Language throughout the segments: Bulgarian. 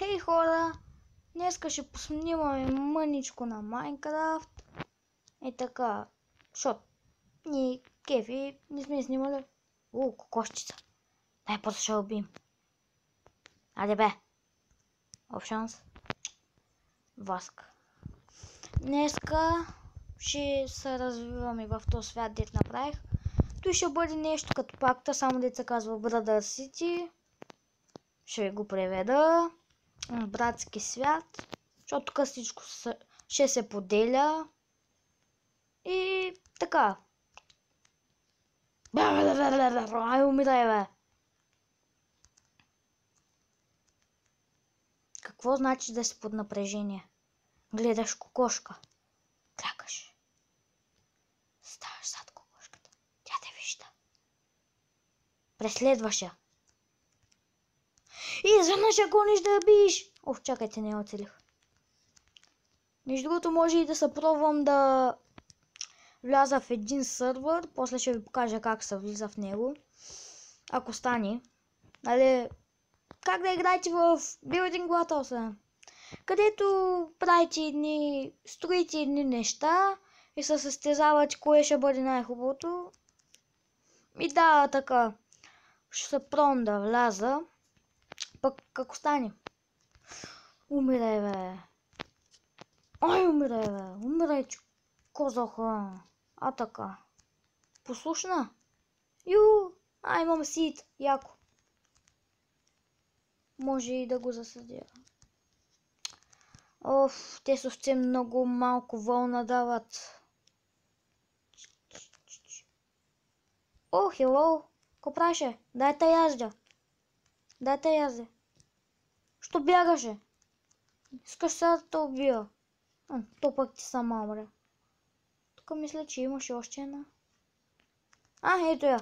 Хей хора! Днеска ще поснимаме мъничко на Майнкрафт. И така, защото ни кефи не сме снимали. Кокошчица. Дай после ще убием. Айде бе. Options. Васк. Днеска ще се развиваме в този свят, дет направих. Той ще бъде нещо като пакта, само деца казва Brother City. Ще ви го преведа. Братски свят. Защото тук всичко ще се поделя. И така. Ай, умирай, бе. Какво значи да си под напрежение? Гледаш кокошка. Клякаш. Ставаш зад кокошката. Тя те вижда. Преследваш я. И изведнъж я гониш да я биеш. Чакайте, не я оцелих. Между другото, може и да се пробвам да вляза в един сървър. После ще ви покажа как се влиза в него. Ако стане. Нали, как да играете в Building Battles, където правите едни, строите едни неща и се състезавате кое ще бъде най-хубавото. И да, така. Ще се пробвам да вляза. Пък какво стане? Умирай, бе. Ай, умирай, бе. Умирай, че козаха. А така. Послушна? Имам сид. Яко. Може и да го засадя. Те съвсем много малко вълна дават. Хело. Ко праше? Дай те язда. Дай те язде. Що бягаше? Искаш сега да те убия. То пък ти сама умре. Тук мисля, че имаше още една. Ето я.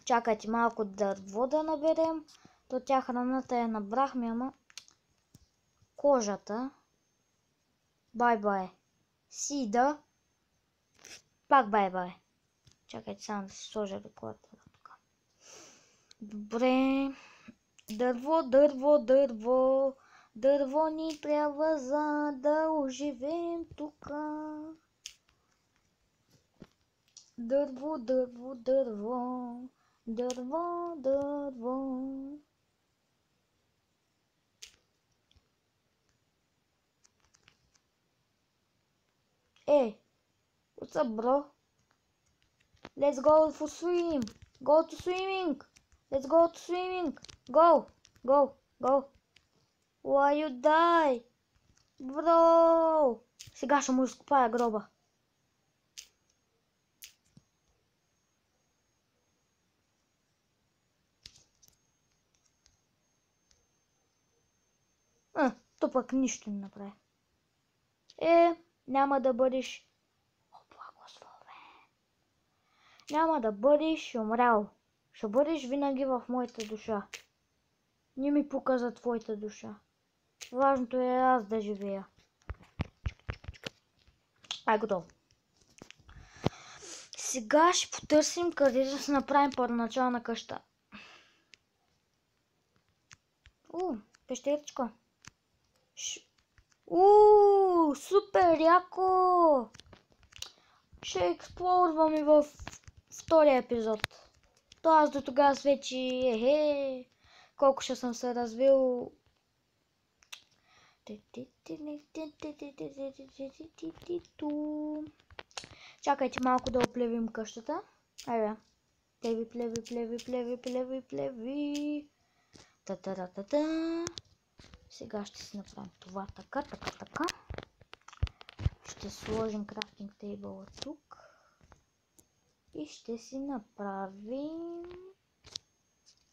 Чакайте малко дърво да наберем. То тя храната я набрахме, ама кожата. Бай-бай. Сида. Пак бай-бай. Чакайте само да си сложа рекорда тук. Добре. Дърво. Дърво ни трябва за да оживеем тук. Дърво. What's up, bro? Let's go for swim. Go to swimming. Let's go to swimming. Go. Why you die? Bro! Сега ще му изкопая гроба. То пък нищо не направи. Няма да бъдеш благословен. Няма да бъдеш умрял. Ще бъдеш винаги в моята душа. Не ми пука за твоята душа. Важното е аз да живея. Готово. Сега ще потърсим къде да се направим първоначална къща. Пещеричка. Супер яко! Ще експлорваме в втория епизод. То аз до тогава вече колко ще съм се развил. Чакайте малко да оплевим къщата. Айде. Плеви. Та-та-та-та-та. Сега ще си направим това така. Ще сложим крафтинг тейбъла тук. И ще си направим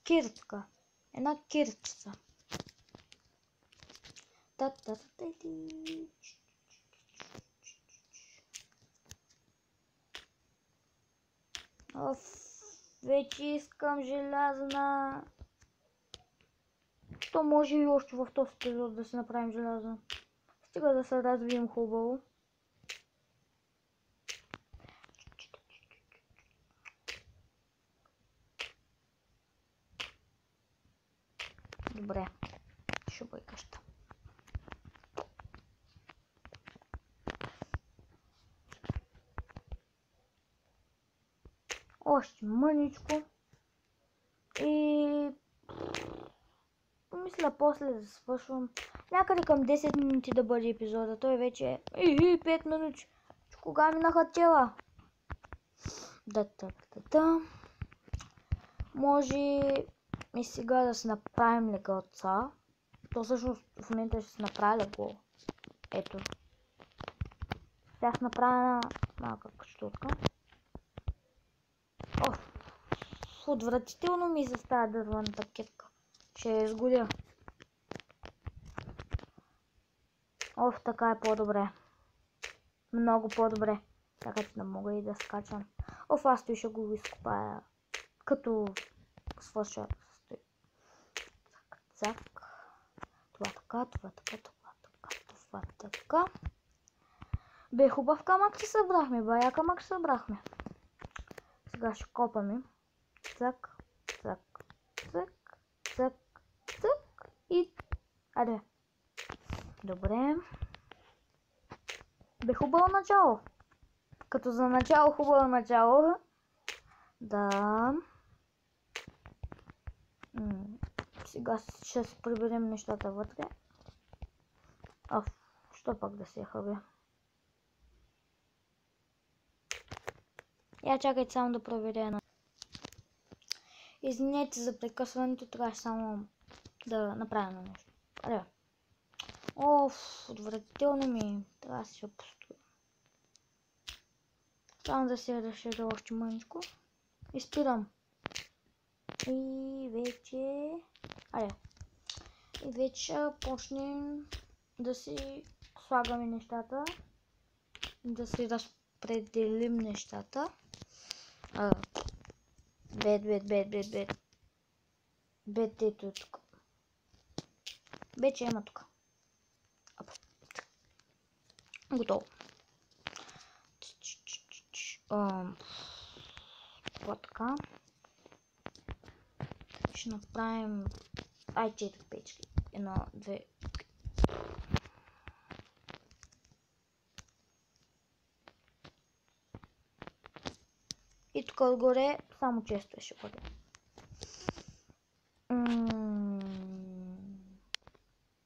киртка. Една киртица. Вече искам желязна. То може и още в този епизод да си направим желязна. Стига да се развием хубаво. Добре. Шубрикаща. Още мъничко. И мисля после да свършвам. Някъде към 10 минути да бъде епизода. Той вече е 5 минути. Кога минаха тела? Да. Може и сега да си направим легалца. То всъщност в момента ще си направя легло. Ето. Сега ще направя малка каштурка. Отвратително ми се става дърваната кетка. Ще я изгодя. Така е по-добре. Много по-добре. Така че не мога и да скачам. Аз той ще го изкопая. Като свърша. Цак. Това така. Бе, хубав камък си събрахме. Бая камък събрахме. Сега ще копаме. Цак. И... Аде. Добре. Бе, хубаво начало. Като за начало, хубаво начало. Да. Сега ще си приберем нещата вътре. Що пак да се бе? Я чакайте само да проверя. Извинете за прекъсването, трябваше само да направя на нещо. Аре. Отвратително ми. Трябва да се построя. Само да се разширя още мъничко. И спирам. И вече... И вече почнем да си слагаме нещата. Да си разпределим нещата. Бед ето тук. Вече има тук. Готово. Това така. Ще направим 4 печки. 1, 2. И тук отгоре само често ще бъде.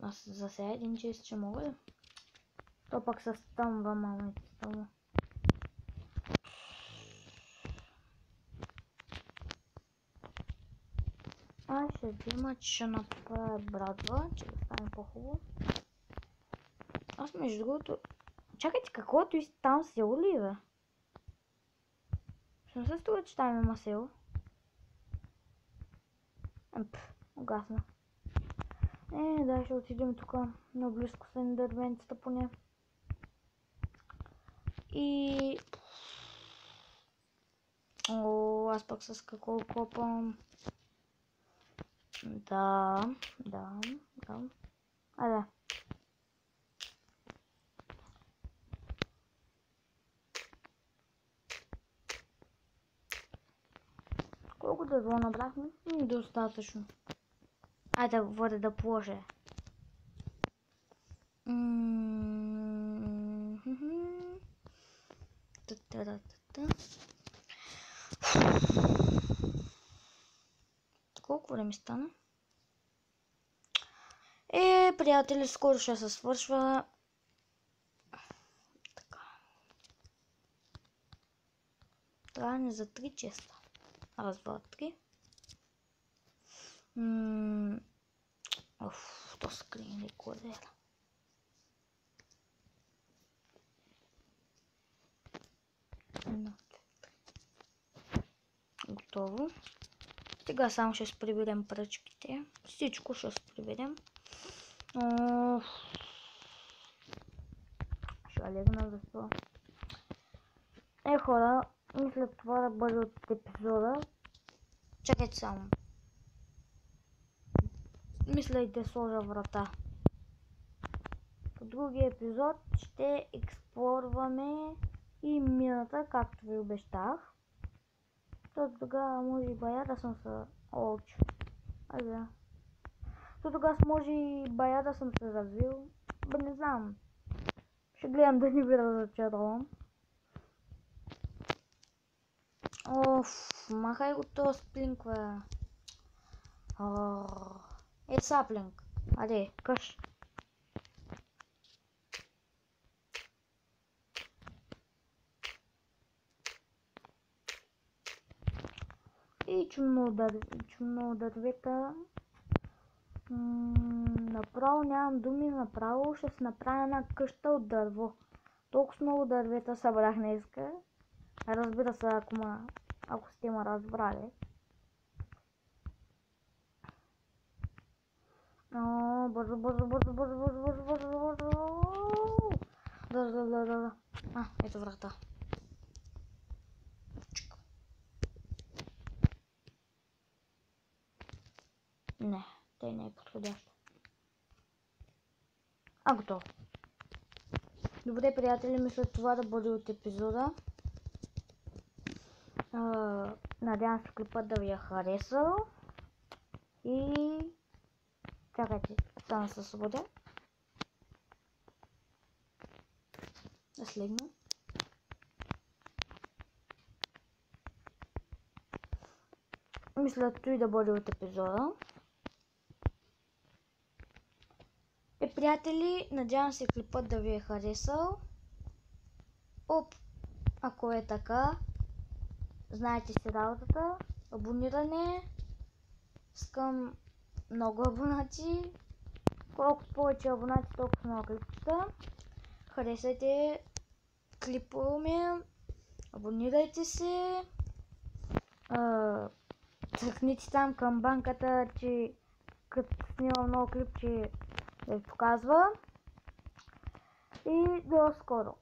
Аз за сега един чест ще мога ли? То пък се стъмва, мама и стъмва. Ще взема, че ще направя брадва, че да стане по-хубаво. Аз между другото... Чакайте, каквото и там село ли бе? Ще не се струва, че там има село. Угасна. Да, ще отидем тук наблизко с дървенцата поне. И... аз пък с какво копам. Да. Аде. Колко дърво набрахме? Достатъчно. Айде да вода да положа. Колко време стана? Приятели, скоро ще се свършва. Така. Това не за 3 честа. Раз, два, три. То скрин рекордера. Готово. Сега само ще приберем пръчките. Всичко ще приберем. Ще легна за това. Хора, мисля това да бъде от епизода. Чакайте само. Мисля и да сложа врата. В другия епизод ще експлорваме и мината, както ви обещах. То тогава може и бая да съм се олчил. тогава може и бая да съм се развил. Бе, не знам. Ще гледам да не ви разочаровам. Оф, махай го този сплинк, бе. Е, саплинг. Аде, къш. И чумно дървета. Направо нямам думи, направо ще се направя една къща от дърво. Толкова много дървета събрах днеска. Разбира се, ако сте ме разбрали. Бързо. Да. Ето врата. Не, тъй не е подходящо. Готово. Добре, приятели, мисля това да бъде от епизода. Надявам се клипът да ви е харесал. И чакайте, само се свободя. Да слегна. Мисля той да бъде от епизода. Приятели, надявам се клипът да ви е харесал. Ако е така, знаете си работата. Абониране. Искам много абонати. Колкото повече абонати, толкова много клипчета. Харесайте клипа ми. Абонирайте се. Цъкните там към банката, че като снимам много клипче да ви показва. И до скоро!